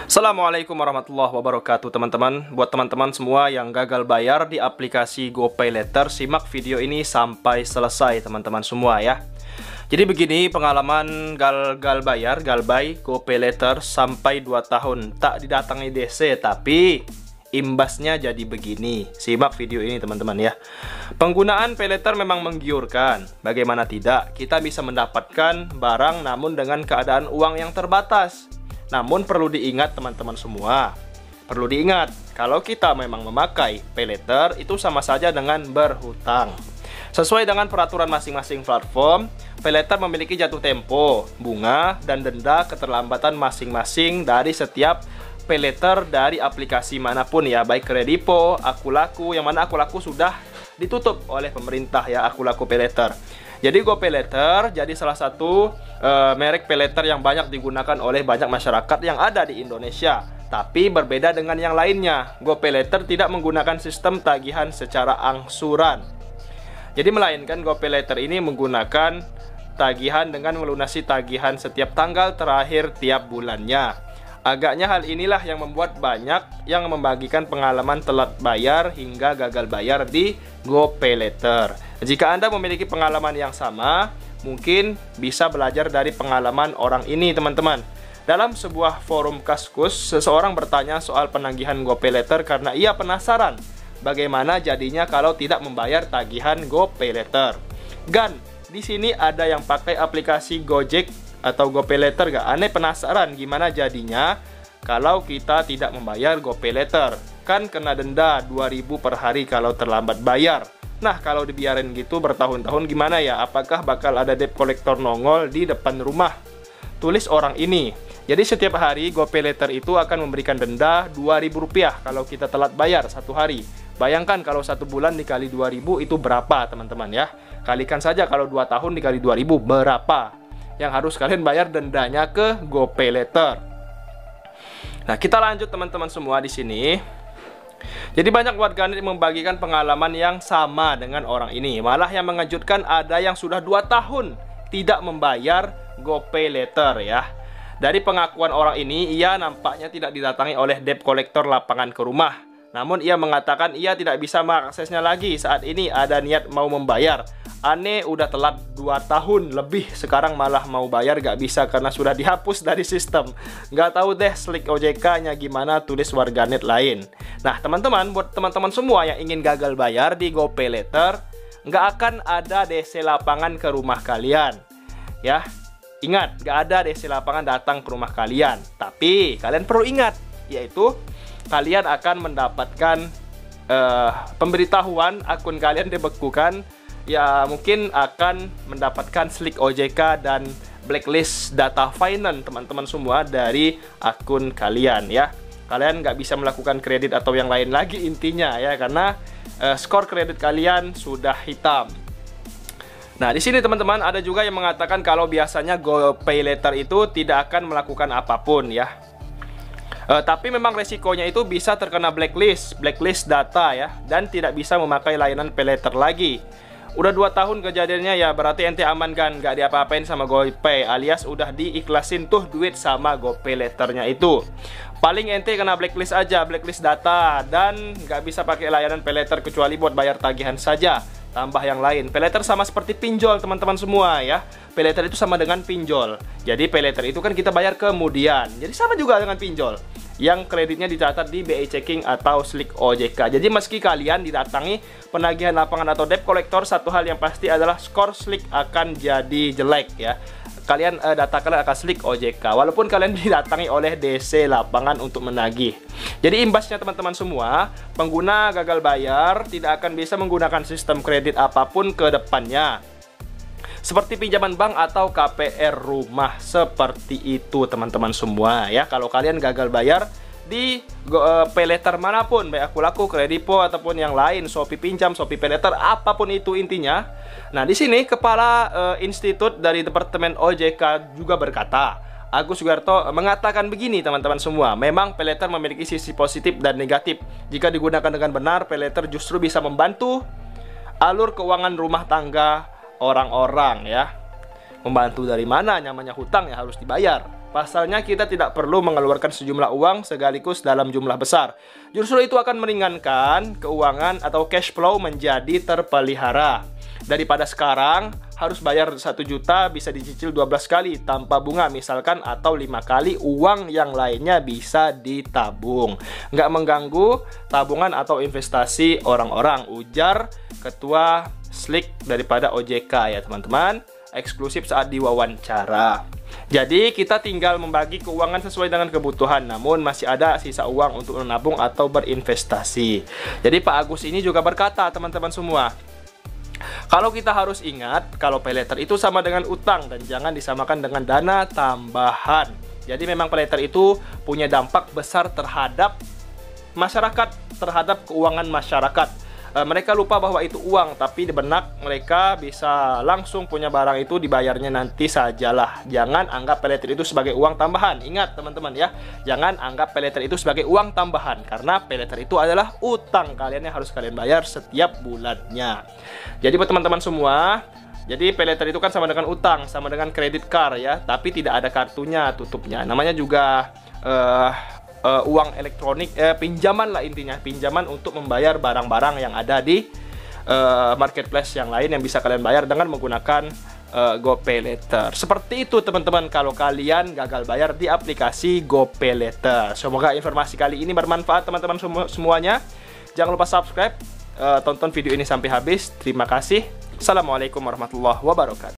Assalamualaikum warahmatullahi wabarakatuh teman-teman. Buat teman-teman semua yang gagal bayar di aplikasi GoPayLater, simak video ini sampai selesai teman-teman semua ya. Jadi begini pengalaman gagal bayar GoPayLater sampai 2 tahun tak didatangi DC, tapi imbasnya jadi begini. Simak video ini teman-teman ya. Penggunaan PayLater memang menggiurkan. Bagaimana tidak, kita bisa mendapatkan barang namun dengan keadaan uang yang terbatas. Namun perlu diingat teman-teman semua, perlu diingat kalau kita memang memakai PayLater itu sama saja dengan berhutang. Sesuai dengan peraturan masing-masing platform, PayLater memiliki jatuh tempo, bunga, dan denda keterlambatan masing-masing dari setiap PayLater dari aplikasi manapun ya, baik Kredipo, Akulaku, yang mana Akulaku sudah ditutup oleh pemerintah ya, Akulaku PayLater. Jadi GoPayLater jadi salah satu merek PayLater yang banyak digunakan oleh banyak masyarakat yang ada di Indonesia. Tapi berbeda dengan yang lainnya, GoPayLater tidak menggunakan sistem tagihan secara angsuran. Jadi melainkan GoPayLater ini menggunakan tagihan dengan melunasi tagihan setiap tanggal terakhir tiap bulannya. Agaknya hal inilah yang membuat banyak yang membagikan pengalaman telat bayar hingga gagal bayar di GoPayLater. Jika Anda memiliki pengalaman yang sama, mungkin bisa belajar dari pengalaman orang ini teman-teman. Dalam sebuah forum Kaskus, seseorang bertanya soal penagihan GoPayLater karena ia penasaran bagaimana jadinya kalau tidak membayar tagihan GoPayLater. Gan, di sini ada yang pakai aplikasi Gojek atau GoPayLater gak? Aneh penasaran gimana jadinya kalau kita tidak membayar GoPayLater. Kan kena denda 2.000 per hari kalau terlambat bayar. Nah, kalau dibiarin gitu bertahun-tahun gimana ya? Apakah bakal ada debt collector nongol di depan rumah? Tulis orang ini. Jadi setiap hari GoPayLater itu akan memberikan denda Rp2.000 kalau kita telat bayar satu hari. Bayangkan kalau 1 bulan dikali 2.000 itu berapa teman-teman ya? Kalikan saja kalau 2 tahun dikali 2.000 berapa yang harus kalian bayar dendanya ke GoPayLater. Nah, kita lanjut teman-teman semua di sini. Jadi banyak warganet yang membagikan pengalaman yang sama dengan orang ini. Malah yang mengejutkan ada yang sudah 2 tahun tidak membayar GoPayLater ya. Dari pengakuan orang ini, ia nampaknya tidak didatangi oleh debt collector lapangan ke rumah. Namun ia mengatakan ia tidak bisa mengaksesnya lagi saat ini ada niat mau membayar. Aneh, udah telat 2 tahun lebih, sekarang malah mau bayar gak bisa karena sudah dihapus dari sistem. Gak tahu deh slick OJK-nya gimana, tulis warganet lain. Nah teman-teman, buat teman-teman semua yang ingin gagal bayar di GoPayLater, gak akan ada DC lapangan ke rumah kalian ya. Ingat, gak ada DC lapangan datang ke rumah kalian. Tapi kalian perlu ingat, yaitu kalian akan mendapatkan pemberitahuan akun kalian dibekukan. Ya mungkin akan mendapatkan slick OJK dan blacklist data finance teman-teman semua dari akun kalian ya. Kalian nggak bisa melakukan kredit atau yang lain lagi intinya ya, karena skor kredit kalian sudah hitam. Nah di sini teman-teman ada juga yang mengatakan kalau biasanya GoPayLater itu tidak akan melakukan apapun ya. Tapi memang resikonya itu bisa terkena blacklist data ya, dan tidak bisa memakai layanan PayLater lagi. Udah 2 tahun kejadiannya ya, berarti ente aman kan, gak diapa-apain sama GoPay, alias udah diikhlasin tuh duit sama GoPayLaternya itu. Paling ente kena blacklist aja, blacklist data, dan gak bisa pakai layanan PayLater kecuali buat bayar tagihan saja. Tambah yang lain, PayLater sama seperti pinjol teman-teman semua ya. PayLater itu sama dengan pinjol. Jadi PayLater itu kan kita bayar kemudian. Jadi sama juga dengan pinjol, yang kreditnya dicatat di BI Checking atau slick OJK. Jadi meski kalian didatangi penagihan lapangan atau debt collector, satu hal yang pasti adalah skor slick akan jadi jelek ya. Data kalian akan slick OJK walaupun kalian didatangi oleh DC lapangan untuk menagih. Jadi imbasnya teman-teman semua, pengguna gagal bayar tidak akan bisa menggunakan sistem kredit apapun ke depannya, seperti pinjaman bank atau KPR rumah, seperti itu teman-teman semua ya. Kalau kalian gagal bayar di PayLater manapun, baik Akulaku, Kredipo ataupun yang lain, Shopee Pinjam, Shopee PayLater, apapun itu intinya. Nah di sini kepala institut dari Departemen OJK juga berkata, Agus Sugiarto mengatakan begini teman-teman semua, memang PayLater memiliki sisi positif dan negatif. Jika digunakan dengan benar, PayLater justru bisa membantu alur keuangan rumah tangga orang-orang ya. Membantu dari mana? Namanya hutang ya harus dibayar. Pasalnya kita tidak perlu mengeluarkan sejumlah uang sekaligus dalam jumlah besar. Justru itu akan meringankan keuangan atau cash flow menjadi terpelihara. Daripada sekarang harus bayar 1 juta bisa dicicil 12 kali tanpa bunga misalkan, atau 5 kali uang yang lainnya bisa ditabung. Nggak mengganggu tabungan atau investasi orang-orang, ujar Ketua Slik daripada OJK ya teman-teman, eksklusif saat diwawancara. Jadi kita tinggal membagi keuangan sesuai dengan kebutuhan, namun masih ada sisa uang untuk menabung atau berinvestasi. Jadi Pak Agus ini juga berkata teman-teman semua, kalau kita harus ingat kalau paylater itu sama dengan utang dan jangan disamakan dengan dana tambahan. Jadi memang paylater itu punya dampak besar terhadap masyarakat, terhadap keuangan masyarakat. Mereka lupa bahwa itu uang, tapi di benak mereka bisa langsung punya barang itu, dibayarnya nanti sajalah. Jangan anggap paylater itu sebagai uang tambahan. Ingat teman-teman ya, jangan anggap paylater itu sebagai uang tambahan, karena paylater itu adalah utang kalian yang harus kalian bayar setiap bulannya. Jadi buat teman-teman semua, jadi paylater itu kan sama dengan utang, sama dengan kredit card ya, tapi tidak ada kartunya tutupnya. Namanya juga uang elektronik, pinjaman lah intinya, pinjaman untuk membayar barang-barang yang ada di marketplace yang lain yang bisa kalian bayar dengan menggunakan GoPayLater. Seperti itu teman-teman kalau kalian gagal bayar di aplikasi GoPayLater. Semoga informasi kali ini bermanfaat teman-teman semuanya. Jangan lupa subscribe, tonton video ini sampai habis. Terima kasih. Assalamualaikum warahmatullahi wabarakatuh.